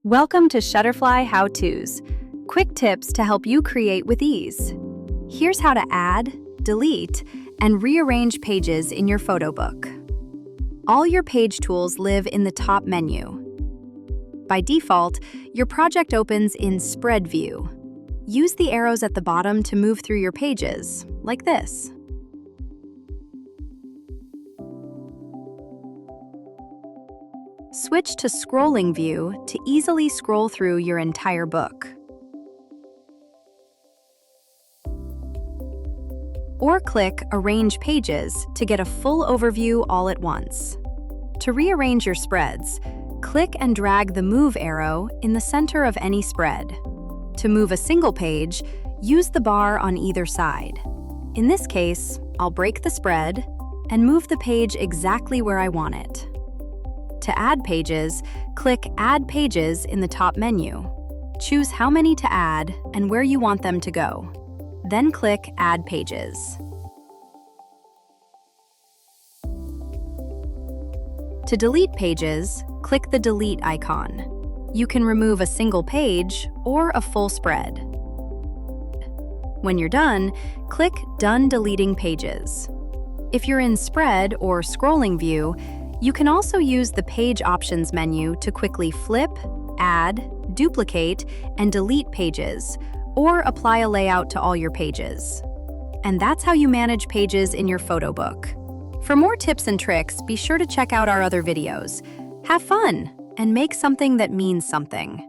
Welcome to Shutterfly How-Tos, quick tips to help you create with ease. Here's how to add, delete, and rearrange pages in your photo book. All your page tools live in the top menu. By default, your project opens in Spread View. Use the arrows at the bottom to move through your pages, like this. Switch to Scrolling View to easily scroll through your entire book. Or click Arrange Pages to get a full overview all at once. To rearrange your spreads, click and drag the Move arrow in the center of any spread. To move a single page, use the bar on either side. In this case, I'll break the spread and move the page exactly where I want it. To add pages, click Add Pages in the top menu. Choose how many to add and where you want them to go. Then click Add Pages. To delete pages, click the Delete icon. You can remove a single page or a full spread. When you're done, click Done Deleting Pages. If you're in Spread or Scrolling View, you can also use the Page Options menu to quickly flip, add, duplicate, and delete pages, or apply a layout to all your pages. And that's how you manage pages in your photo book. For more tips and tricks, be sure to check out our other videos. Have fun, and make something that means something.